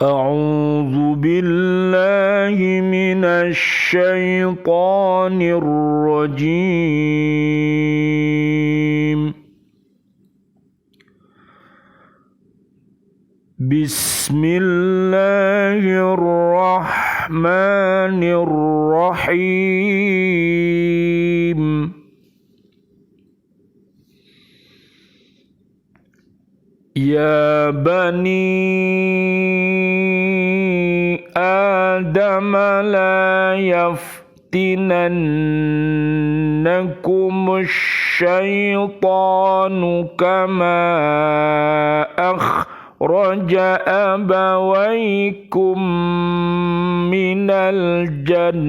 أعوذ بالله من الشيطان الرجيم. بسم الله الرحمن الرحيم. يا بني آدم لا يفتننكم الشيطان كما أخرج أبويكم من الجنة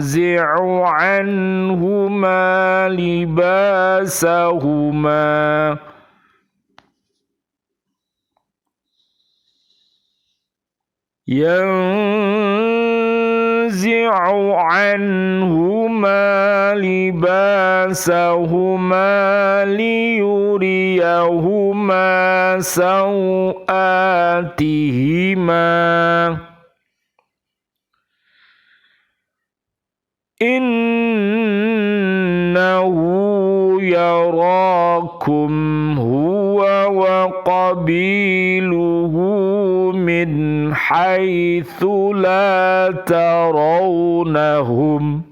ينزع عنهما لباسهما ليريهما سوآتهما إنه يراكم هو وقبيله من حيث لا ترونهم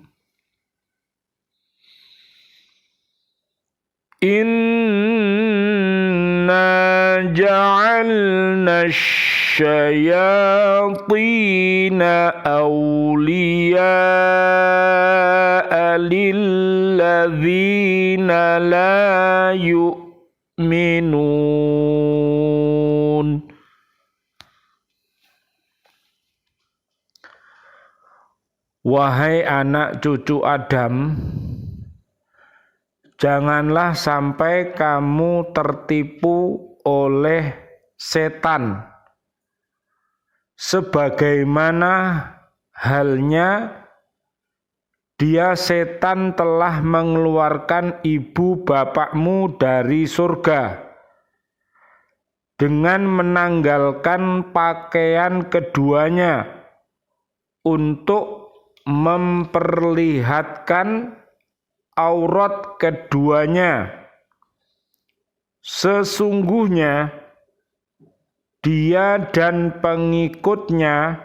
إنا جعلنا الشياطين أولياء للذين لا يؤمنون. Wahai anak cucu Adam, janganlah sampai kamu tertipu oleh setan, sebagaimana halnya dia setan telah mengeluarkan ibu bapakmu dari surga dengan menanggalkan pakaian keduanya untuk memperlihatkan aurat keduanya. Sesungguhnya dia dan pengikutnya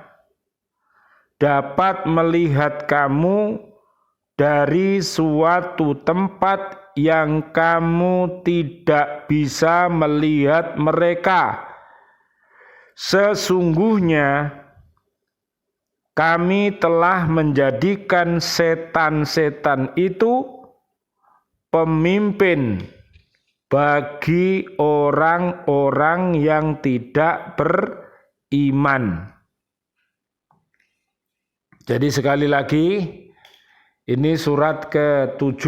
dapat melihat kamu dari suatu tempat yang kamu tidak bisa melihat mereka. Sesungguhnya kami telah menjadikan setan-setan itu pemimpin bagi orang-orang yang tidak beriman. Jadi sekali lagi, ini surat ke-7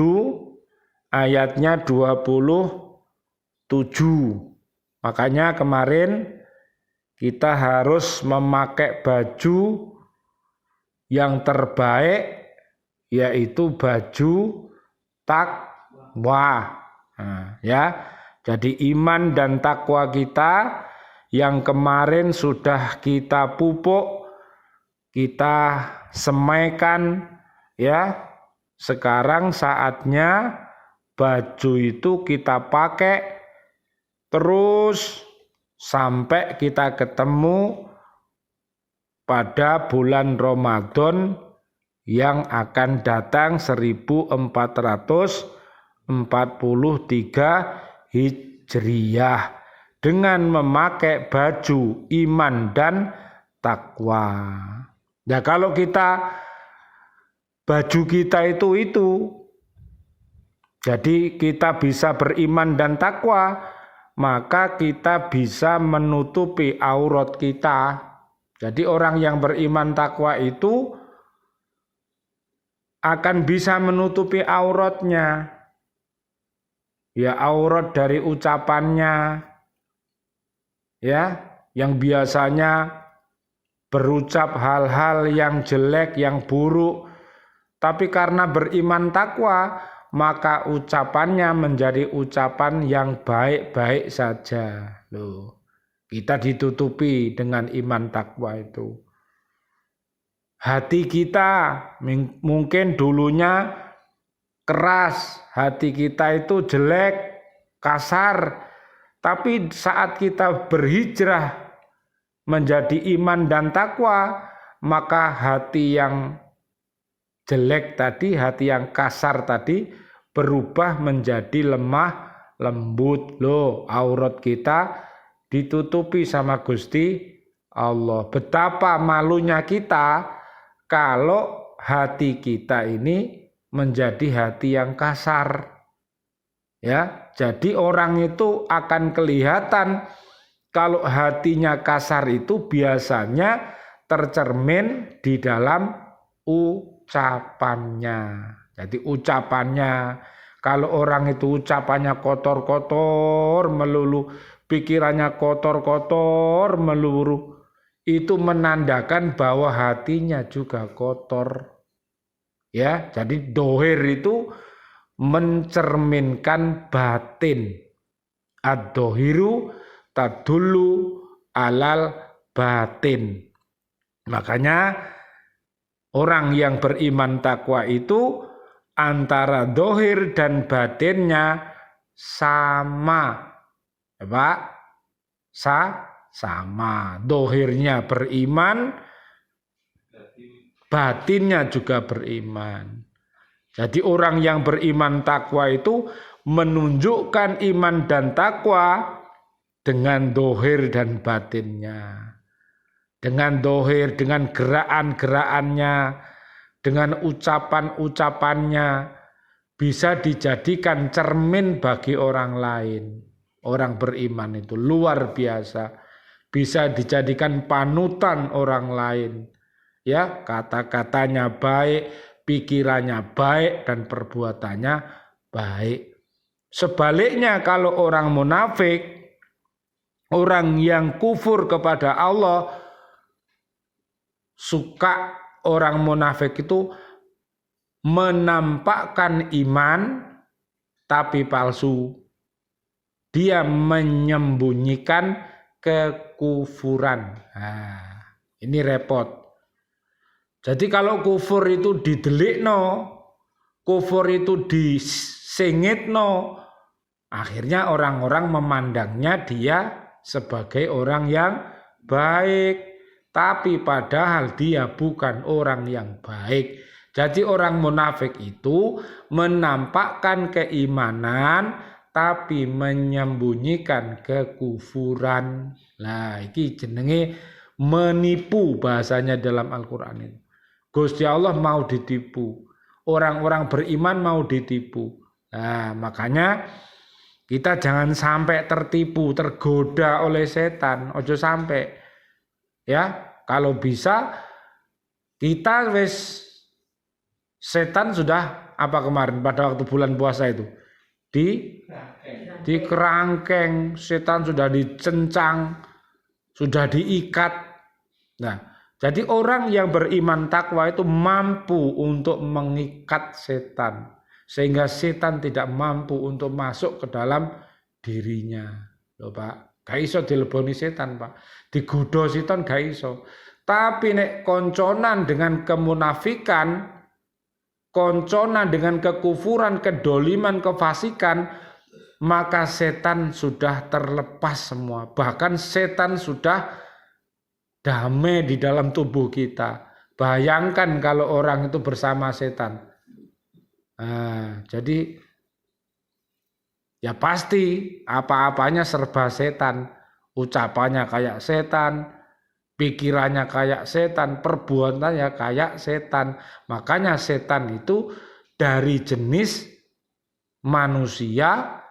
ayatnya 27. Makanya kemarin kita harus memakai baju yang terbaik, yaitu baju takwa. Nah, ya, jadi iman dan takwa kita yang kemarin sudah kita pupuk, kita semaikan, ya. Sekarang saatnya baju itu kita pakai terus sampai kita ketemu pada bulan Ramadan yang akan datang 1443 Hijriyah dengan memakai baju iman dan takwa. Nah, kalau baju kita itu jadi kita bisa beriman dan takwa, maka kita bisa menutupi aurat kita. Jadi orang yang beriman takwa itu akan bisa menutupi auratnya. ya aurat dari ucapannya, ya, yang biasanya berucap hal-hal yang jelek, yang buruk, tapi karena beriman takwa, maka ucapannya menjadi ucapan yang baik-baik saja. Loh, kita ditutupi dengan iman takwa itu. Hati kita mungkin dulunya keras, hati kita itu jelek, kasar, tapi saat kita berhijrah menjadi iman dan takwa, maka hati yang jelek tadi, hati yang kasar tadi berubah menjadi lemah, lembut. Loh, aurat kita ditutupi sama Gusti Allah. Betapa malunya kita kalau hati kita ini menjadi hati yang kasar. Ya, jadi orang itu akan kelihatan kalau hatinya kasar itu biasanya tercermin di dalam ucapannya. Jadi ucapannya, kalau orang itu ucapannya kotor-kotor melulu, pikirannya kotor-kotor melulu, itu menandakan bahwa hatinya juga kotor. Ya, jadi dohir itu mencerminkan batin. Ad-dohiru tadullu alal batin. Makanya orang yang beriman takwa itu antara dohir dan batinnya sama. Ya, Pak? Sama. Dohirnya beriman, batinnya juga beriman. Jadi orang yang beriman takwa itu menunjukkan iman dan takwa dengan dohir dan batinnya. Dengan dohir, dengan gerakan-gerakannya, dengan ucapan-ucapannya, bisa dijadikan cermin bagi orang lain. Orang beriman itu luar biasa. Bisa dijadikan panutan orang lain. Ya, kata-katanya baik, pikirannya baik, dan perbuatannya baik. Sebaliknya kalau orang munafik, orang yang kufur kepada Allah, suka orang munafik itu menampakkan iman tapi palsu. Dia menyembunyikan kekufuran. Nah, ini repot. Jadi kalau kufur itu didelikno, kufur itu disingitno, akhirnya orang-orang memandangnya dia sebagai orang yang baik. Tapi padahal dia bukan orang yang baik. Jadi orang munafik itu menampakkan keimanan tapi menyembunyikan kekufuran. Nah, ini jenenge menipu bahasanya dalam Al-Qur'an ini. Gusti Allah mau ditipu. Orang-orang beriman mau ditipu. Nah, makanya kita jangan sampai tertipu, tergoda oleh setan. Ojo sampai. Ya, kalau bisa kita setan sudah apa kemarin pada waktu bulan puasa itu di kerangkeng, setan sudah dicencang, sudah diikat. Nah, jadi orang yang beriman takwa itu mampu untuk mengikat setan sehingga setan tidak mampu untuk masuk ke dalam dirinya. Loh, Pak, gak iso dileboni setan, Pak. Digoda setan gak iso. Tapi nek konconan dengan kemunafikan, konconan dengan kekufuran, kedoliman, kefasikan, maka setan sudah terlepas semua. Bahkan setan sudah damai di dalam tubuh kita. Bayangkan kalau orang itu bersama setan. Nah, jadi ya pasti apa-apanya serba setan. Ucapannya kayak setan, pikirannya kayak setan, perbuatannya kayak setan. Makanya setan itu dari jenis manusia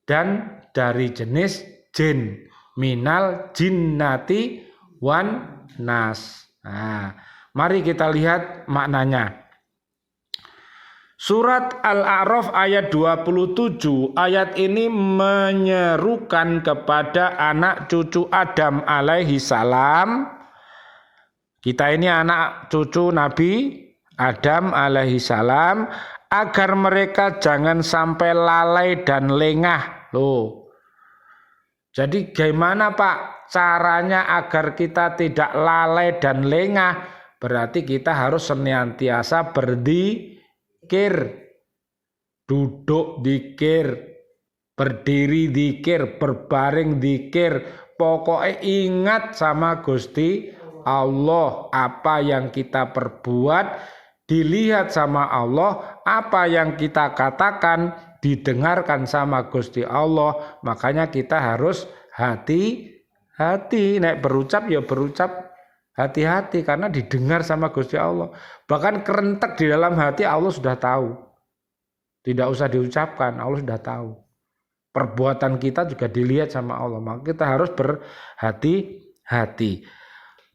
dan dari jenis jin. Minal jinnati wan nas. Nah, mari kita lihat maknanya. Surat Al-A'raf ayat 27, ayat ini menyerukan kepada anak cucu Adam alaihi salam. Kita ini anak cucu Nabi Adam alaihi salam, agar mereka jangan sampai lalai dan lengah. Loh. Jadi gimana Pak caranya agar kita tidak lalai dan lengah? Berarti kita harus senantiasa berzikir, duduk zikir, berdiri zikir, berbaring zikir. Pokoknya ingat sama Gusti Allah, apa yang kita perbuat dilihat sama Allah, apa yang kita katakan didengarkan sama Gusti Allah. Makanya kita harus hati-hati, nek berucap ya berucap hati-hati karena didengar sama Gusti Allah. Bahkan kerentek di dalam hati Allah sudah tahu. Tidak usah diucapkan, Allah sudah tahu. Perbuatan kita juga dilihat sama Allah. Maka kita harus berhati-hati.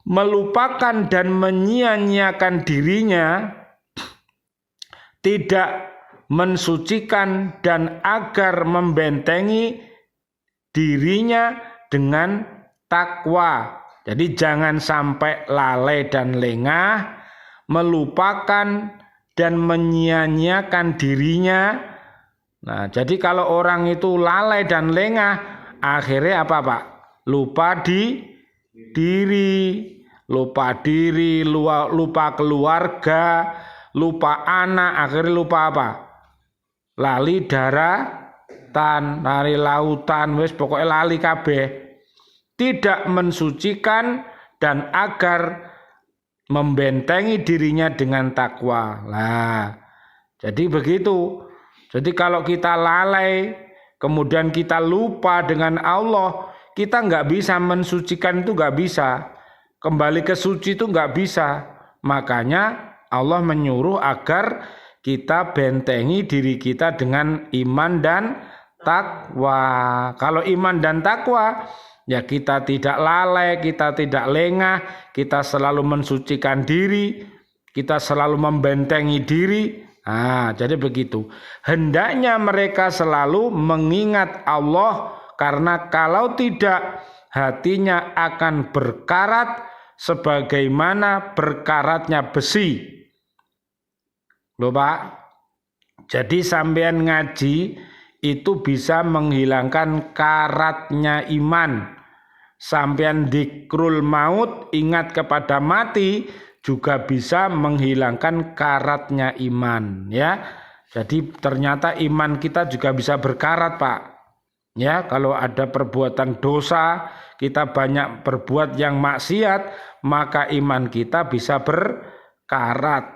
Melupakan dan menyia-nyiakan dirinya, tidak mensucikan dan agar membentengi dirinya dengan takwa. Jadi jangan sampai lalai dan lengah, melupakan dan menyia-nyiakan dirinya. Nah, jadi kalau orang itu lalai dan lengah, akhirnya apa Pak? Lupa diri, lupa keluarga, lupa anak, akhirnya lupa apa? Lali daratan, lali lautan, wis pokoknya lali kabeh. Tidak mensucikan dan agar membentengi dirinya dengan takwa. Nah, jadi begitu. Jadi kalau kita lalai, kemudian kita lupa dengan Allah, kita nggak bisa mensucikan itu, nggak bisa. Kembali ke suci itu nggak bisa. Makanya Allah menyuruh agar kita bentengi diri kita dengan iman dan takwa. Kalau iman dan takwa, ya kita tidak lalai, kita tidak lengah, kita selalu mensucikan diri, kita selalu membentengi diri. Nah, jadi begitu. Hendaknya mereka selalu mengingat Allah, karena kalau tidak hatinya akan berkarat sebagaimana berkaratnya besi. Loh Pak, jadi sampean ngaji itu bisa menghilangkan karatnya iman. Sampean dzikrul maut, ingat kepada mati, juga bisa menghilangkan karatnya iman, ya. Jadi ternyata iman kita juga bisa berkarat Pak. Ya, kalau ada perbuatan dosa, kita banyak berbuat yang maksiat, maka iman kita bisa berkarat.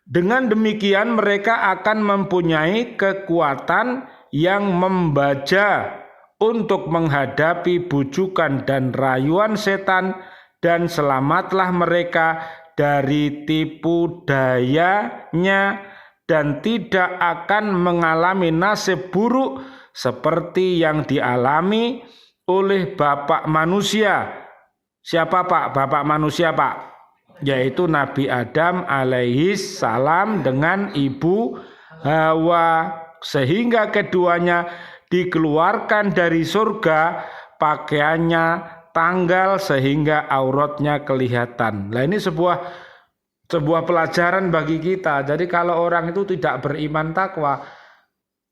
Dengan demikian mereka akan mempunyai kekuatan yang membaja untuk menghadapi bujukan dan rayuan setan, dan selamatlah mereka dari tipu dayanya dan tidak akan mengalami nasib buruk seperti yang dialami oleh bapak manusia. Siapa Pak? Bapak manusia Pak? Yaitu Nabi Adam alaihi salam dengan ibu Hawa, sehingga keduanya dikeluarkan dari surga, pakaiannya tanggal sehingga auratnya kelihatan. Nah, ini sebuah pelajaran bagi kita. Jadi kalau orang itu tidak beriman takwa,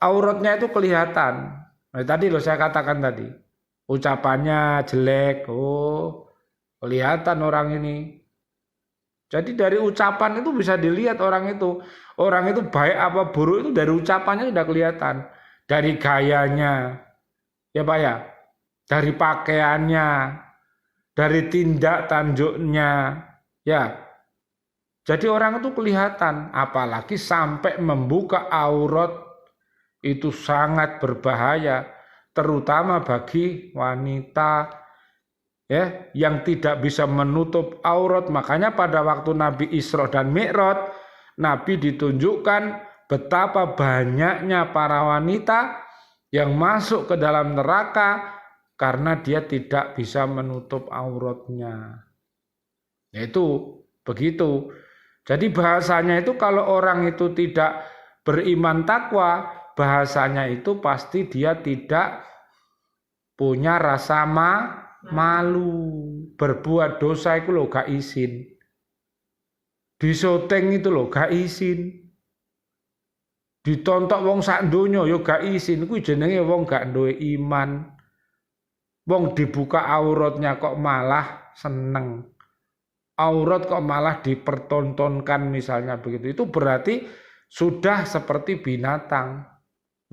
auratnya itu kelihatan. Nah, tadi loh saya katakan tadi, ucapannya jelek, kelihatan orang ini. Jadi dari ucapan itu bisa dilihat orang itu baik apa buruk itu dari ucapannya sudah kelihatan, dari gayanya, ya Pak ya, dari pakaiannya, dari tindak tanduknya, ya. Jadi orang itu kelihatan, apalagi sampai membuka aurat itu sangat berbahaya, terutama bagi wanita. Ya, yang tidak bisa menutup aurat. Makanya pada waktu Nabi Isra dan Mi'raj, Nabi ditunjukkan betapa banyaknya para wanita yang masuk ke dalam neraka karena dia tidak bisa menutup auratnya. Yaitu begitu. Jadi bahasanya itu kalau orang itu tidak beriman takwa, bahasanya itu pasti dia tidak punya rasa malu. Berbuat dosa itu loh gak izin. Disoteng itu loh gak izin. Ditontok wong sak donya yo gak izin. Kuwi jenenge wong gak duwe iman. Wong dibuka auratnya kok malah seneng. Aurat kok malah dipertontonkan misalnya begitu. Itu berarti sudah seperti binatang.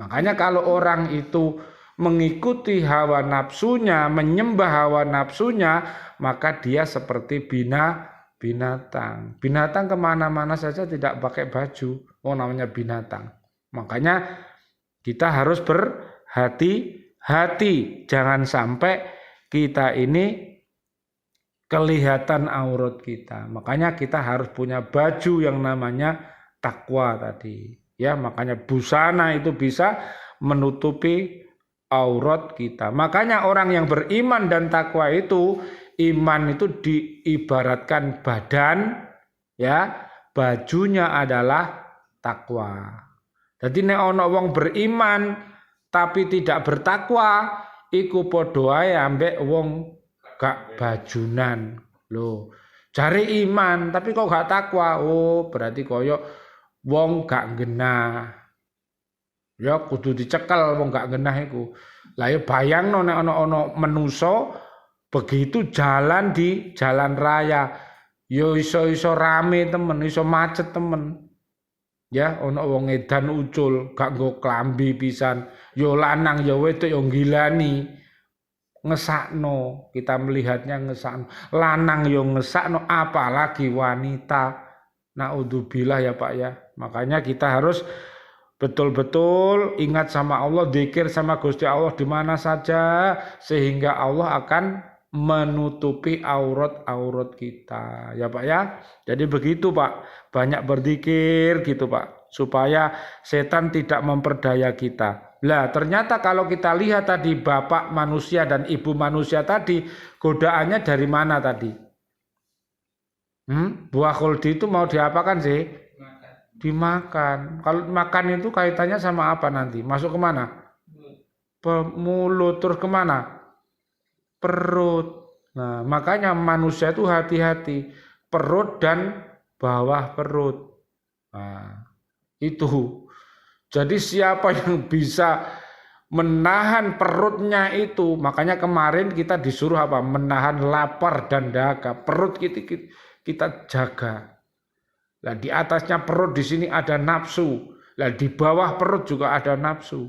Makanya kalau orang itu mengikuti hawa nafsunya, menyembah hawa nafsunya, maka dia seperti binatang. Binatang kemana-mana saja tidak pakai baju. Oh, namanya binatang. Makanya kita harus berhati-hati. Jangan sampai kita ini kelihatan aurat kita. Makanya kita harus punya baju yang namanya takwa tadi. Ya, makanya busana itu bisa menutupi aurat kita. Makanya orang yang beriman dan takwa itu, iman itu diibaratkan badan, ya, bajunya adalah takwa. Jadi nek ana wong beriman tapi tidak bertakwa, iku padha ae ambek wong gak bajunan. Loh, cari iman tapi kok gak takwa. Oh, berarti koyo wong gak genah. Ya kudu dicekel wong gak genah iku. Lah ya bayangno nek ana manusa begitu jalan di jalan raya, yo iso rame temen, iso macet temen. Ya, ana wong edan ucul, gak nggo klambi pisan, yo lanang yo wedok yo ngilani. Ngesakno, kita melihatnya ngesakno. Lanang yo ngesakno, apalagi wanita. Naudzubillah ya Pak ya. Makanya kita harus betul-betul ingat sama Allah, dzikir sama Gusti Allah di mana saja, sehingga Allah akan menutupi aurat-aurat kita. Ya Pak ya. Jadi begitu Pak. Banyak berzikir gitu Pak, supaya setan tidak memperdaya kita. Lah ternyata kalau kita lihat tadi bapak manusia dan ibu manusia tadi, godaannya dari mana tadi? Buah khuldi itu mau diapakan sih? Dimakan. Kalau makan itu kaitannya sama apa nanti? Masuk kemana? Mulut, terus kemana? Perut. Nah makanya manusia itu hati-hati. Perut dan bawah perut. Nah, itu. Jadi siapa yang bisa menahan perutnya itu, makanya kemarin kita disuruh apa? Menahan lapar dan dahaga. Perut kita jaga. Nah, di atasnya perut di sini ada nafsu. Nah, di bawah perut juga ada nafsu.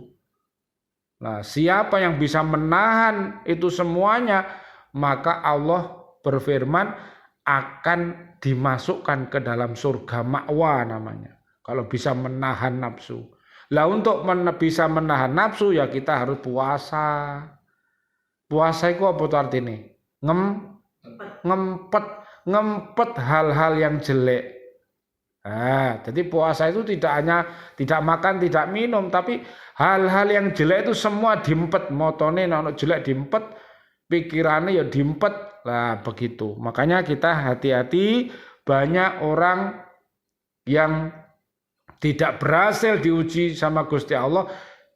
Nah, siapa yang bisa menahan itu semuanya, maka Allah berfirman akan dimasukkan ke dalam surga ma'wa namanya. Kalau bisa menahan nafsu. Lah untuk bisa menahan nafsu ya kita harus puasa. Puasa itu apa tuh artinya? Ngempet hal-hal yang jelek. Nah, jadi puasa itu tidak hanya tidak makan, tidak minum, tapi hal-hal yang jelek itu semua diempet. Motone nek jelek diempet, pikirannya ya diempet. Lah begitu. Makanya kita hati-hati, banyak orang yang tidak berhasil diuji sama Gusti Allah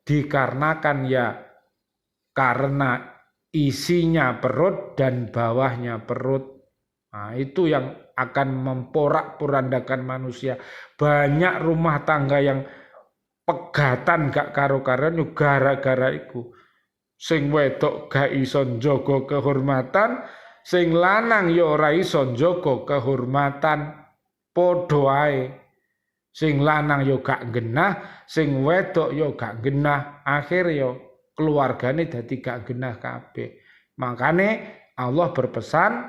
dikarenakan ya karena isinya perut dan bawahnya perut. Nah, itu yang akan memporak-porandakan manusia. Banyak rumah tangga yang pegatan gak karo-karoan gara-gara iku. Sing wedok gak iso njaga kehormatan, sing lanang ya ora iso njaga kehormatan. Padha ae. Sing lanang yo gak genah, sing wedok yo gak genah, akhir yo keluargane dadi gak genah kabeh. Makane Allah berpesan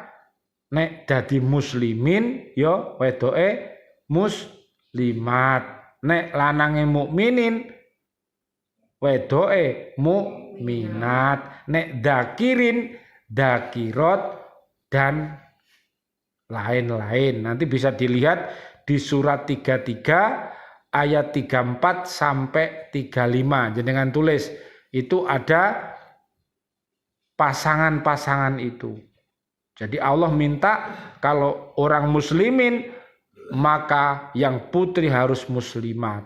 nek dadi muslimin yo wedoke muslimat, nek lanange mukminin wedoke mukminat, nek dakirin dakirat dan lain-lain. Nanti bisa dilihat di surat 33 ayat 34 sampai 35. Jenengan tulis itu ada pasangan-pasangan itu. Jadi Allah minta kalau orang muslimin maka yang putri harus muslimat.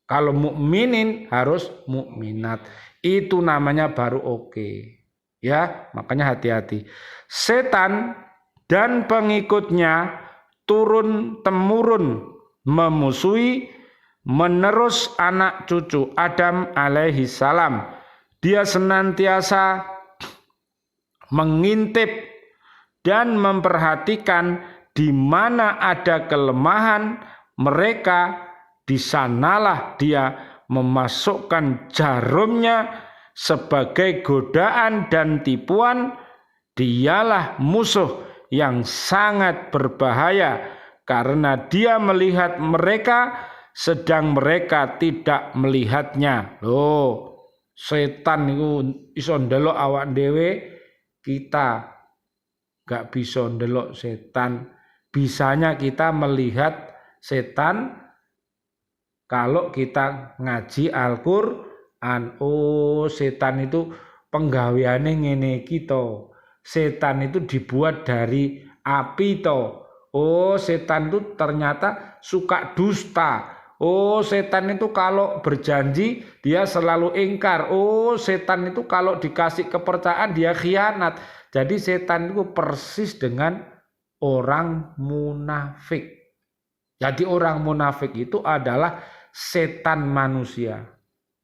Kalau mukminin harus mukminat. Itu namanya baru oke. Ya, makanya hati-hati. Setan dan pengikutnya turun temurun memusuhi menerus anak cucu Adam alaihi salam. Dia senantiasa mengintip dan memperhatikan di mana ada kelemahan mereka, di sanalah dia memasukkan jarumnya sebagai godaan dan tipuan. Dialah musuh yang sangat berbahaya karena dia melihat mereka sedang mereka tidak melihatnya. Loh, setan itu iso ndelok awak dhewe, kita gak bisa ndelok setan. Bisanya kita melihat setan kalau kita ngaji Al-Qur'an. Oh, setan itu penggaweane ngene iki to. Setan itu dibuat dari api to. Oh, setan itu ternyata suka dusta. Oh, setan itu kalau berjanji dia selalu ingkar. Oh, setan itu kalau dikasih kepercayaan dia khianat. Jadi setan itu persis dengan orang munafik. Jadi orang munafik itu adalah setan manusia.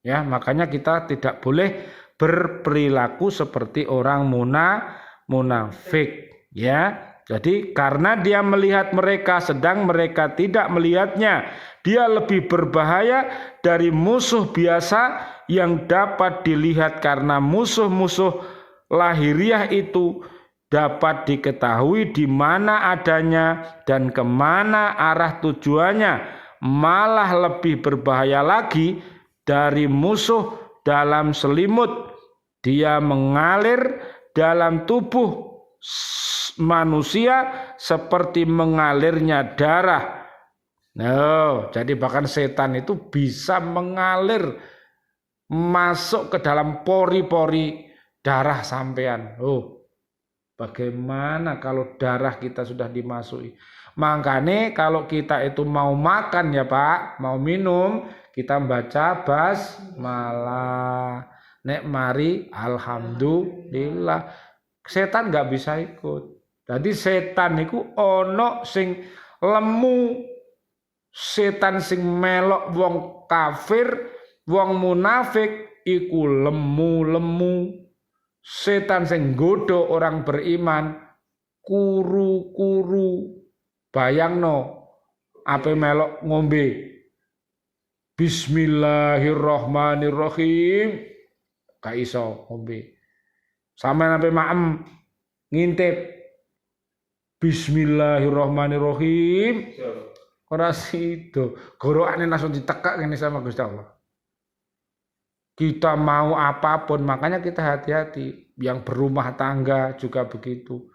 Ya, makanya kita tidak boleh berperilaku seperti orang munafik. Ya, jadi karena dia melihat mereka sedang mereka tidak melihatnya, dia lebih berbahaya dari musuh biasa yang dapat dilihat karena musuh-musuh lahiriah itu dapat diketahui di mana adanya dan kemana arah tujuannya. Malah lebih berbahaya lagi dari musuh dalam selimut. Dia mengalir dalam tubuh manusia seperti mengalirnya darah. Nah, jadi bahkan setan itu bisa mengalir masuk ke dalam pori-pori darah sampean. Oh, bagaimana kalau darah kita sudah dimasuki? Makanya kalau kita itu mau makan ya Pak, mau minum, kita baca basmalah. Nek mari alhamdulillah. Setan nggak bisa ikut. Jadi setan itu ono sing lemu. Setan sing melok wong kafir, wong munafik iku lemu-lemu. Setan sing nggodho orang beriman kuru-kuru. Bayangno ape melok ngombe Bismillahirrahmanirrahim gak iso ngombe. Sampeyan ape maem ngintip Bismillahirrahmanirrahim ora sido. Gorokane langsung ditekak ngene sama Gusti Allah. Kita mau apapun, makanya kita hati-hati. Yang berumah tangga juga begitu.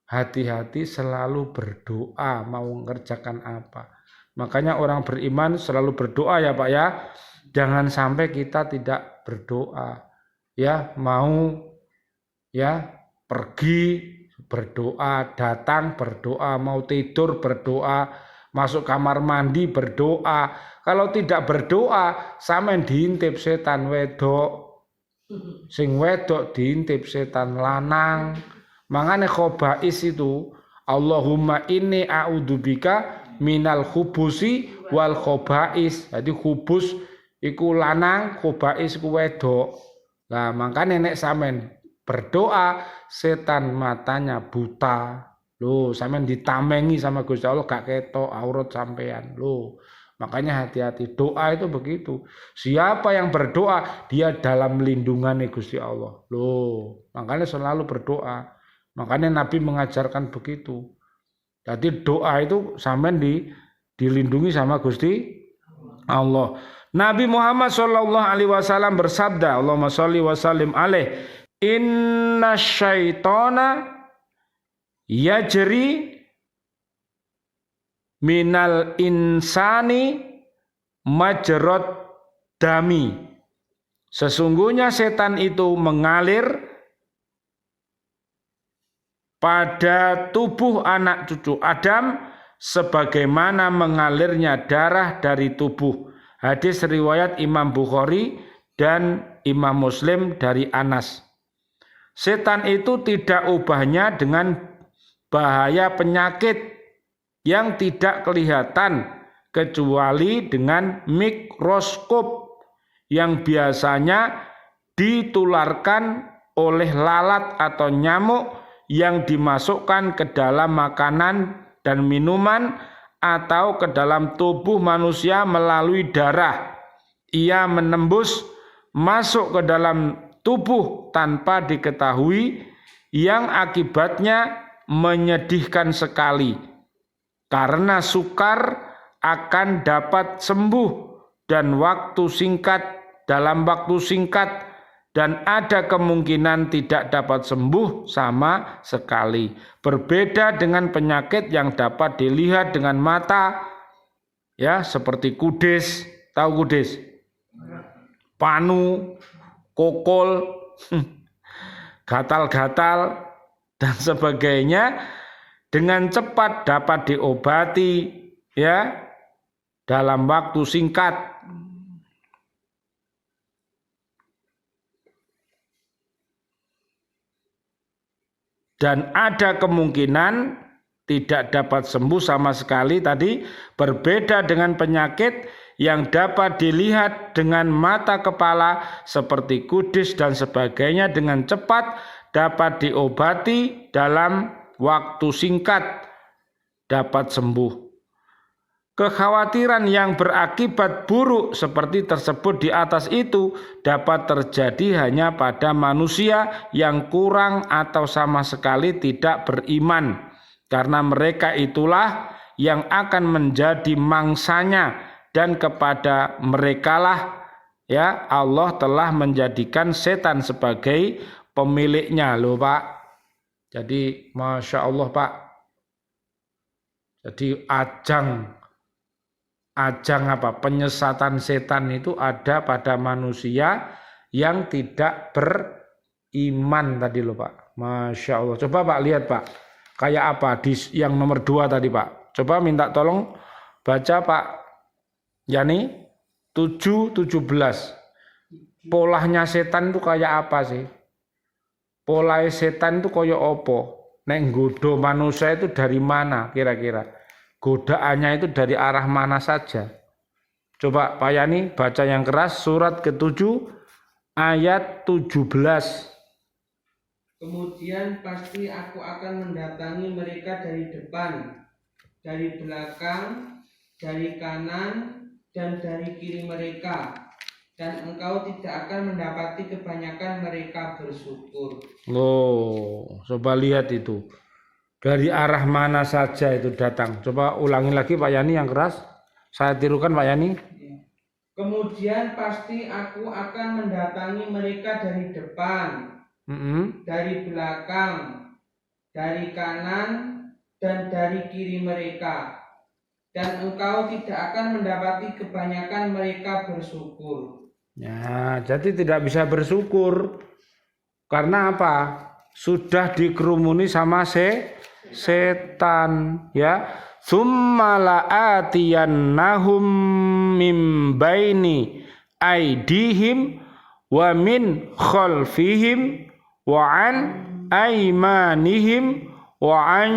Hati-hati selalu berdoa mau mengerjakan apa. Makanya orang beriman selalu berdoa ya Pak ya. Jangan sampai kita tidak berdoa. Ya, mau ya pergi berdoa, datang berdoa, mau tidur berdoa, masuk kamar mandi berdoa. Kalau tidak berdoa, sampean diintip setan wedok. Sing wedok diintip setan lanang. Mangane khobais itu, Allahumma inni a'udzubika minal khubusi wal khobais. Jadi khubus iku lanang, khobais iku wedok. Nah, makane nek sampean berdoa, setan matanya buta. Loh, sampean ditamengi sama Gusti Allah gak ketok aurat sampean. Loh, makanya hati-hati. Doa itu begitu. Siapa yang berdoa, dia dalam lindungan Gusti Allah. Loh, makanya selalu berdoa. Makanya Nabi mengajarkan begitu. Jadi doa itu sampean dilindungi sama Gusti Allah. Nabi Muhammad sallallahu alaihi wasallam bersabda, Allahumma sholli wa sallim alaih, inna syaitana yajri minal insani majrad dami. Sesungguhnya setan itu mengalir pada tubuh anak cucu Adam sebagaimana mengalirnya darah dari tubuh. Hadis riwayat Imam Bukhari dan Imam Muslim dari Anas. Setan itu tidak ubahnya dengan bahaya penyakit yang tidak kelihatan kecuali dengan mikroskop yang biasanya ditularkan oleh lalat atau nyamuk yang dimasukkan ke dalam makanan dan minuman atau ke dalam tubuh manusia melalui darah. Ia menembus masuk ke dalam tubuh tanpa diketahui, yang akibatnya menyedihkan sekali. Karena sukar akan dapat sembuh dalam waktu singkat, dan ada kemungkinan tidak dapat sembuh sama sekali. Berbeda dengan penyakit yang dapat dilihat dengan mata, ya, seperti kudis, tahu kudis? Panu, kokol, gatal-gatal dan sebagainya, dengan cepat dapat diobati, ya, dalam waktu singkat. Dan ada kemungkinan tidak dapat sembuh sama sekali tadi. Berbeda dengan penyakit yang dapat dilihat dengan mata kepala seperti kudis dan sebagainya, dengan cepat dapat diobati dalam waktu singkat dapat sembuh. Kekhawatiran yang berakibat buruk seperti tersebut di atas itu dapat terjadi hanya pada manusia yang kurang atau sama sekali tidak beriman, karena mereka itulah yang akan menjadi mangsanya, dan kepada merekalah, ya, Allah telah menjadikan setan sebagai pemiliknya loh Pak. Jadi Masya Allah Pak, jadi ajang penyesatan setan itu ada pada manusia yang tidak beriman tadi loh Pak. Masya Allah. Coba Pak lihat Pak, kayak apa di yang nomor 2 tadi Pak. Coba minta tolong baca Pak Yani 7:17. Polanya setan itu kayak apa sih? Pola setan itu kayak apa? Nek nggoda manusia itu dari mana kira-kira? Godaannya itu dari arah mana saja? Coba Pak Yani baca yang keras, surat ke-7 ayat 17. Kemudian pasti aku akan mendatangi mereka dari depan, dari belakang, dari kanan, dan dari kiri mereka. Dan engkau tidak akan mendapati kebanyakan mereka bersyukur. Oh, coba lihat itu. Dari arah mana saja itu datang. Coba ulangi lagi Pak Yani yang keras. Saya tirukan Pak Yani. Kemudian pasti aku akan mendatangi mereka dari depan, dari belakang, dari kanan, dan dari kiri mereka. Dan engkau tidak akan mendapati kebanyakan mereka bersyukur. Ya, jadi tidak bisa bersyukur. Karena apa? Sudah dikerumuni sama setan, ya. Tsumma la'atiyannahum min baini aidihim wa min khalfihim wa an aimanihim wa an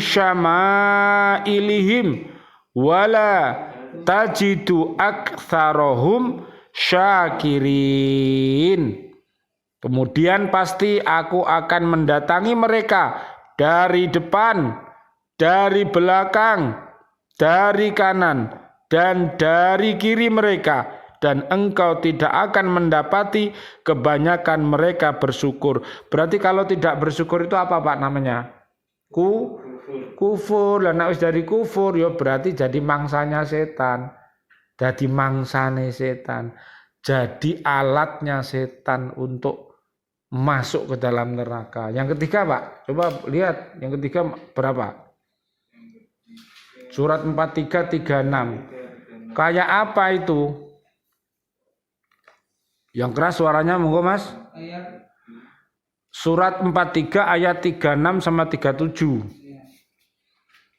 syama'ilihim wala tajidu aktsarahum syakirin. Kemudian pasti aku akan mendatangi mereka dari depan, dari belakang, dari kanan, dan dari kiri mereka, dan engkau tidak akan mendapati kebanyakan mereka bersyukur. Berarti kalau tidak bersyukur itu apa Pak namanya? Kufur. Lah nek wis dari kufur ya berarti jadi mangsanya setan. Jadi mangsane setan. Jadi alatnya setan untuk masuk ke dalam neraka. Yang ketiga Pak, coba lihat yang ketiga berapa? Surat 43:36. Kayak apa itu? Yang keras suaranya monggo Mas. Surat 43 ayat 36 sama 37.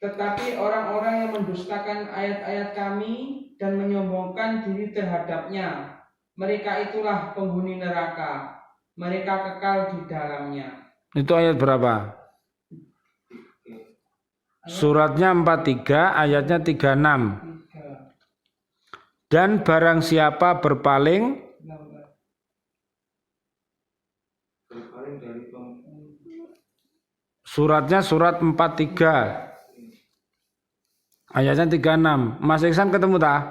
Tetapi orang-orang yang mendustakan ayat-ayat kami dan menyombongkan diri terhadapnya, mereka itulah penghuni neraka. Mereka kekal di dalamnya. Itu ayat berapa? Suratnya 43, ayatnya 36. Dan barang siapa berpaling suratnya surat 43 ayatnya 36. Mas Iksan ketemu tak?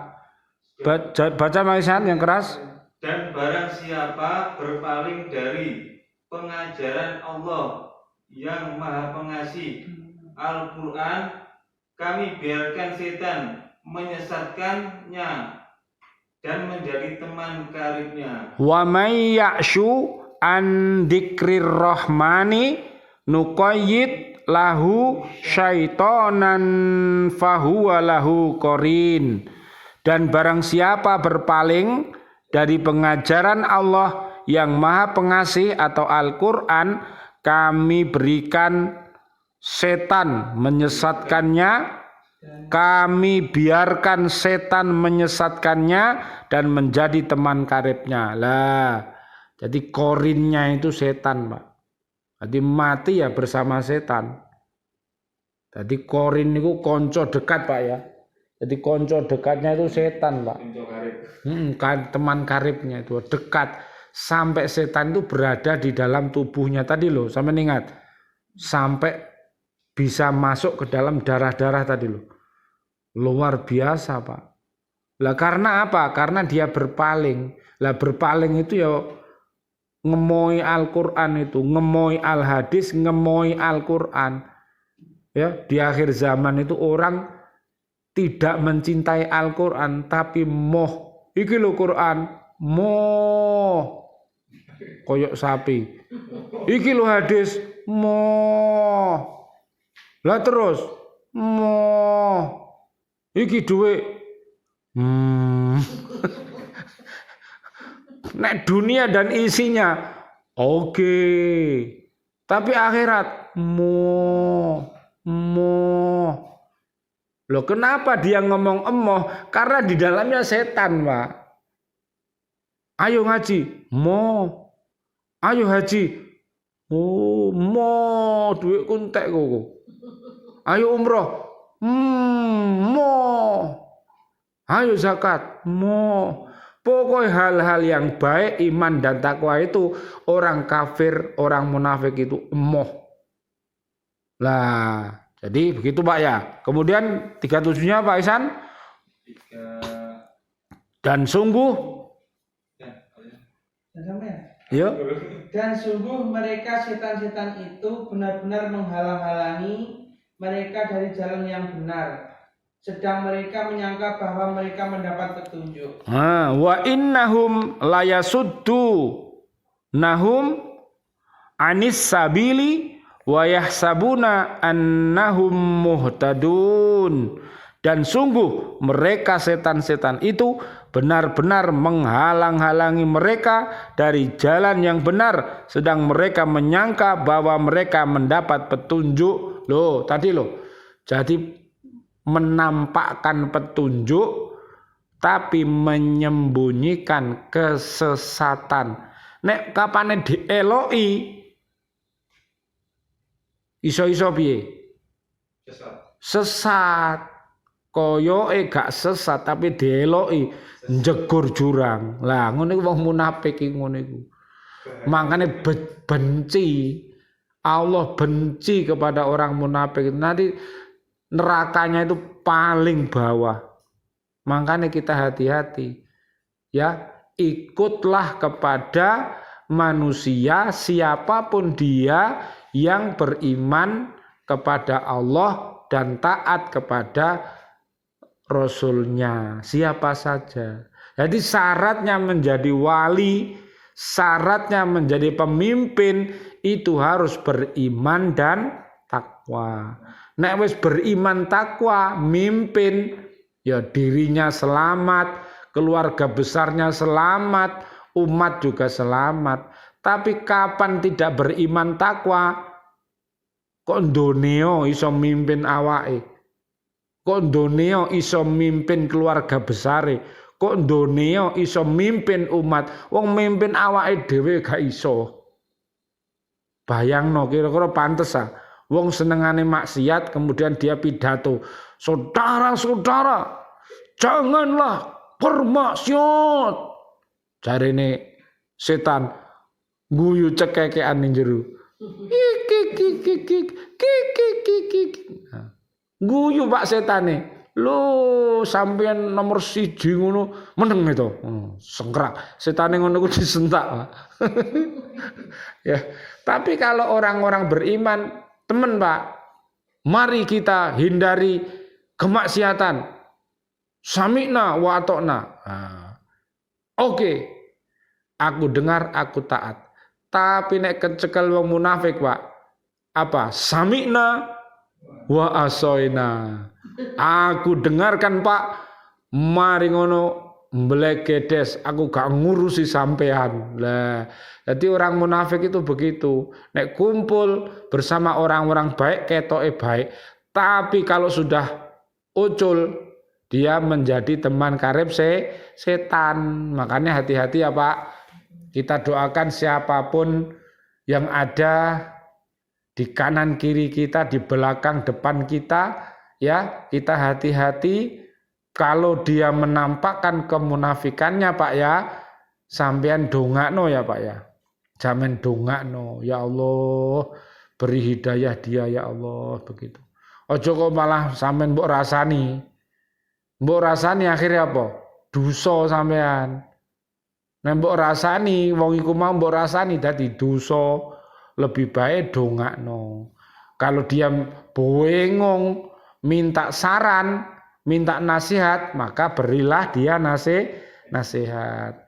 Baca Mas Iksan yang keras. Dan barang siapa berpaling dari pengajaran Allah yang Maha Pengasih Al-Quran, kami biarkan setan menyesatkannya dan menjadi teman karibnya. Wa may ya'shu an dzikrir rahmani nuqayyid lahu syaitonan fahuwa lahu qarin. Dan barang siapa berpaling dari pengajaran Allah yang Maha Pengasih atau Al-Quran, kami berikan setan menyesatkannya, kami biarkan setan menyesatkannya dan menjadi teman karibnya. Lah, jadi korinnya itu setan, Pak. Jadi mati ya bersama setan. Jadi korin itu konco dekat, Pak ya. Jadi konco dekatnya itu setan, Pak. Teman karibnya itu dekat sampai setan itu berada di dalam tubuhnya tadi loh. Sampai ingat, sampai bisa masuk ke dalam darah-darah tadi loh. Luar biasa, Pak. Lah karena apa? Karena dia berpaling. Lah berpaling itu ya ngemoi Al-Quran itu, ngemoi Al-Hadis, ngemoi Al-Quran. Ya, di akhir zaman itu orang tidak mencintai Al-Quran, tapi moh. Iki lho Quran, moh. Koyok sapi. Iki lho hadis, moh. Lah terus, moh. Iki duit. Nek dunia dan isinya, oke. Tapi akhirat, moh. Loh kenapa dia ngomong emoh? Karena di dalamnya setan, Pak. Ayo ngaji, mo. Ayo haji, oh, mo. Duit kuntek kok. Ayo umroh, mo. Ayo zakat, mo. Pokoknya hal-hal yang baik, iman dan takwa itu orang kafir, orang munafik itu emoh. Lah. Jadi begitu Pak ya. Kemudian 37-nya Pak Ihsan. Dan sungguh. Dan sungguh mereka setan-setan itu benar-benar menghalang-halangi mereka dari jalan yang benar. Sedang mereka menyangka bahwa mereka mendapat petunjuk. Wa innahum layasuddu nahum anis sabili wa yahsabuna annahum muhtadun. Dan sungguh mereka setan-setan itu benar-benar menghalang-halangi mereka dari jalan yang benar, sedang mereka menyangka bahwa mereka mendapat petunjuk. Loh, tadi loh. Jadi menampakkan petunjuk tapi menyembunyikan kesesatan. Nek kapane dieloki iso-iso piye? Sesat. Koyoke gak sesat tapi dieloki njegur jurang. Lah ngono iku wong munafik iki ngono iku. Makane benci. Allah benci kepada orang munafik. Nanti nerakanya itu paling bawah. Makanya kita hati-hati. Ya, ikutlah kepada manusia siapapun dia yang beriman kepada Allah dan taat kepada Rasulnya, siapa saja. Jadi syaratnya menjadi wali, syaratnya menjadi pemimpin itu harus beriman dan takwa. Nek wis beriman takwa, mimpin, ya dirinya selamat, keluarga besarnya selamat, umat juga selamat. Tapi kapan tidak beriman takwa, kok ndoneo iso mimpin awake? Kok ndoneo iso mimpin keluarga besare, kok ndoneo iso mimpin umat, wong mimpin awake dhewe gak iso. Bayangno kira-kira pantes ah. Wong senengane maksiat kemudian dia pidato, "Saudara-saudara, janganlah bermaksiat." Jarene setan guyu cekekean ning jero. Guyu Pak setane. Lho, sampean nomor 1 ngono meneng itu. Sengkrak. Setane ngono ku disentak, Pak. Ya, tapi kalau orang-orang beriman, teman Pak, mari kita hindari kemaksiatan. Sami'na wa atokna. Oke. Aku dengar, aku taat. Tapi nek kecekel wong munafik, Pak. Apa? Sami'na wa asoina. Aku dengarkan, Pak. Mari ngono mblegedes, aku gak ngurusi sampean. Lah, jadi orang munafik itu begitu. Nek kumpul bersama orang-orang baik ketoke baik, tapi kalau sudah ucul dia menjadi teman karib setan. Makanya hati-hati ya, Pak. Kita doakan siapapun yang ada di kanan kiri kita, di belakang depan kita, ya, kita hati-hati. Kalau dia menampakkan kemunafikannya, Pak ya, sampean dongakno ya, Pak ya. Jamin dongakno, ya Allah, beri hidayah dia ya Allah, begitu. Ojo kok malah sampean mbok rasani. Mbok rasani akhirnya apa? Dosa sampean. Nek mbok rasani wong iku mau mbok rasani dadi dosa, lebih baik dongakno. Kalau dia bengong, minta saran, minta nasihat, maka berilah dia nasihat.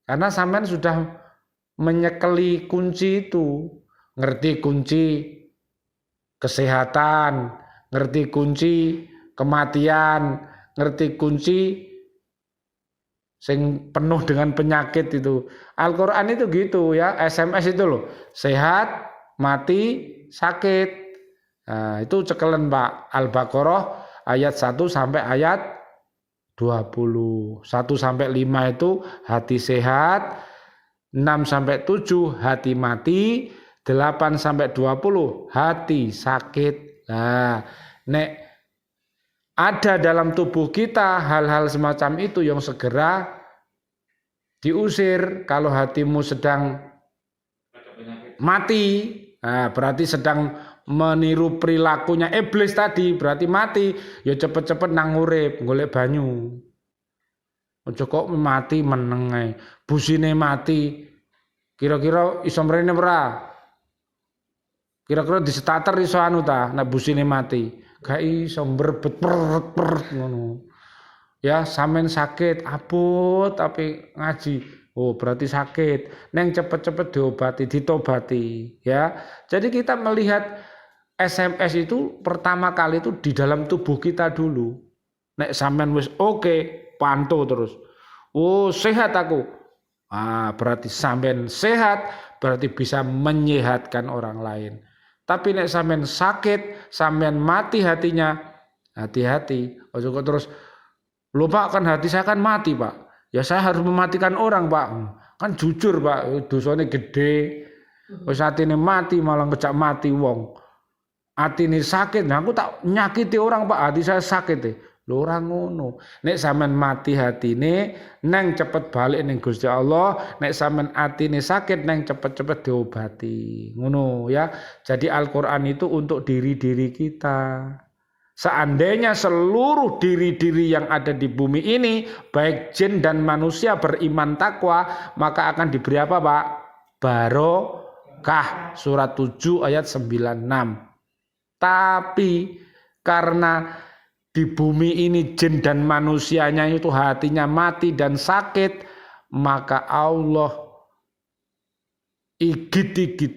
Karena sampean sudah menyekeli kunci itu, ngerti kunci kesehatan, ngerti kunci kematian, ngerti kunci sing penuh dengan penyakit itu. Al-Qur'an itu gitu ya, SMS itu loh, sehat, mati, sakit. Nah, itu cekelen Pak. Al-Baqarah ayat 1 sampai ayat 20. 1 sampai 5 itu hati sehat, 6 sampai 7 hati mati, 8 sampai 20 hati sakit. Nah, nek ada dalam tubuh kita hal-hal semacam itu yang segera diusir. Kalau hatimu sedang mati, nah, berarti sedang meniru perilakunya iblis tadi, berarti mati. Ya cepet-cepet nang urip golek banyu. Ojo kok mati meneng ae. Busine mati. Kira-kira iso mrene ora? Kira-kira di starter iso anu ta nek busine mati. Gak iso mbrebet peret ngono. Ya sampean sakit abot tapi ngaji. Oh berarti sakit. Neng cepet-cepet diobati, ditobati. Ya. Jadi kita melihat SMS itu pertama kali itu di dalam tubuh kita dulu. Nek sampean wis oke, pantau terus. Oh sehat aku. Berarti sampean sehat, berarti bisa menyehatkan orang lain. Tapi nek sampean sakit, sampean mati hatinya, hati-hati. Ojo kok terus, "Loh Pak, kan hati saya kan mati Pak. Ya saya harus mematikan orang Pak." Kan jujur Pak, dosane gede. Wis atine mati malah ngejak mati wong. Atine sakit, nah aku tak nyakiti orang Pak, hati saya sakit deh. Lho ora ngono. Nek sampean mati hatine, neng cepet balik ning Gusti Allah. Nek sampean atine sakit, neng cepet-cepet diobati. Ngono ya. Jadi Al-Qur'an itu untuk diri-diri kita. Seandainya seluruh diri-diri yang ada di bumi ini, baik jin dan manusia beriman takwa, maka akan diberi apa Pak? Barokah. Surat 7 ayat 96. Tapi karena di bumi ini jin dan manusianya itu hatinya mati dan sakit, maka Allah igit-igit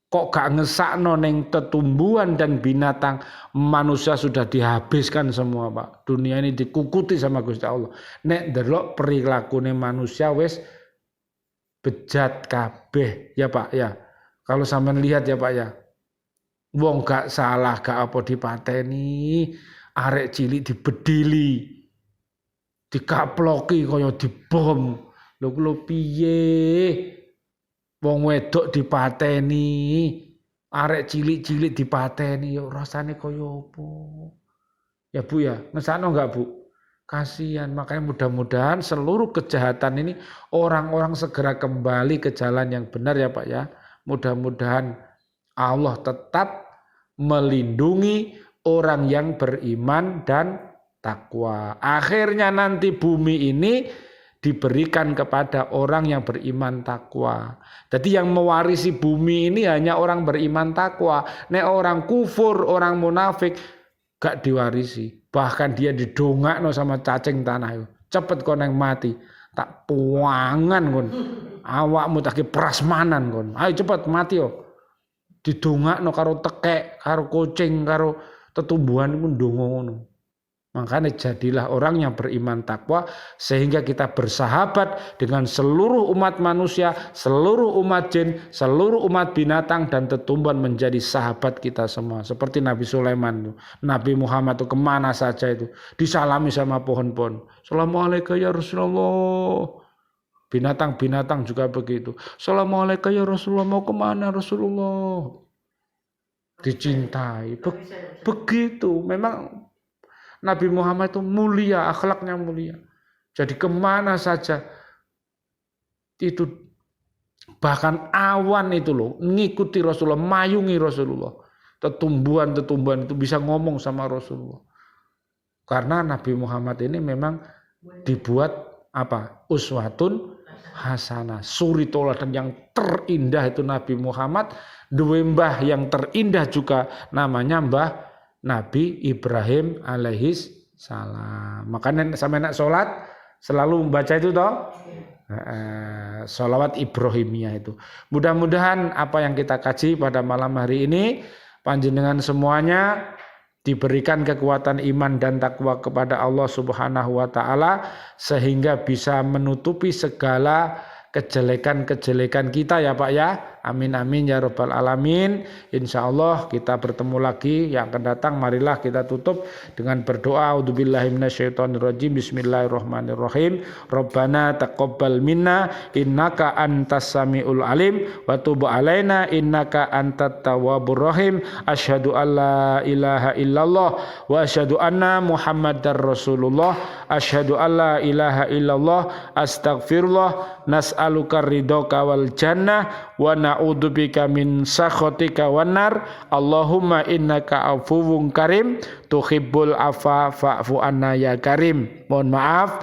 kok gak ngesakno ning tetumbuhan dan binatang. Manusia sudah dihabiskan semua Pak. Dunia ini dikukuti sama Gusti Allah. Nek ndelok perilakune manusia wis bejat kabeh ya Pak ya. Kalau sampean lihat ya Pak ya. Wong gak salah gak apa dipateni. arek cilik dibedili, dikaploki kaya dibom. Lho piye? Wong wedok dipateni, arek cilik-cilik dipateni, ya rasane kaya apa? Ya Bu ya, ngesakno enggak Bu? Kasihan, makanya mudah-mudahan seluruh kejahatan ini orang-orang segera kembali ke jalan yang benar ya Pak ya. Mudah-mudahan Allah tetap melindungi orang yang beriman dan takwa. Akhirnya nanti bumi ini diberikan kepada orang yang beriman takwa. Jadi yang mewarisi bumi ini hanya orang beriman takwa. Nek orang kufur, orang munafik gak diwarisi. Bahkan dia didongakno sama cacing tanah itu. Cepet kon yang mati. Tak puangan kon. Awakmu tak prasmanan kon. Ayo cepet mati yo. Didongakno karo tekek, karo kucing, karo tetumbuhan iku ndonga ngono. Makanya jadilah orang yang beriman takwa sehingga kita bersahabat dengan seluruh umat manusia, seluruh umat jin, seluruh umat binatang dan tetumbuhan menjadi sahabat kita semua. Seperti Nabi Sulaiman, Nabi Muhammad itu kemana saja itu disalami sama pohon-pohon. Assalamualaikum ya Rasulullah. Binatang-binatang juga begitu. Assalamualaikum ya Rasulullah, mau kemana Rasulullah? Dicintai. Begitu. Memang Nabi Muhammad itu mulia, akhlaknya mulia. Jadi kemana saja itu bahkan awan itu loh ngikuti Rasulullah, mayungi Rasulullah. Tetumbuhan-tetumbuhan itu bisa ngomong sama Rasulullah. Karena Nabi Muhammad ini memang dibuat apa? Uswatun hasanah. Suri toladan yang terindah itu Nabi Muhammad. Dua mbah yang terindah juga namanya Mbah Nabi Ibrahim alaihis salam. Makanya sampai nak sholat selalu membaca itu toh. Sholawat Ibrahimiyah itu. Mudah-mudahan apa yang kita kaji pada malam hari ini panjenengan semuanya diberikan kekuatan iman dan takwa kepada Allah Subhanahu wa taala sehingga bisa menutupi segala kejelekan-kejelekan kita ya Pak ya. Amin amin ya rabbal alamin. Insyaallah kita bertemu lagi yang akan datang. Marilah kita tutup dengan berdoa. A'udzubillahi minasyaitonirrajim. Bismillahirrahmanirrahim. Rabbana taqabbal minna innaka antas samiul alim wa tub alaina innaka antat tawwabur rahim. Asyhadu alla ilaha illallah wa asyhadu anna Muhammadar Rasulullah. Asyhadu alla ilaha illallah astaghfirullah nas'aluka ridhoka wal jannah wa na'udzubika min sakhatika wan nar. Allahumma innaka afuwun karim tuhibbul afa fa'fu anna ya karim. Mohon maaf.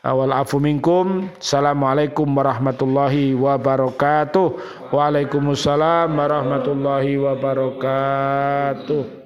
Wal afu minkum. Assalamualaikum warahmatullahi wabarakatuh. Waalaikumsalam warahmatullahi wabarakatuh.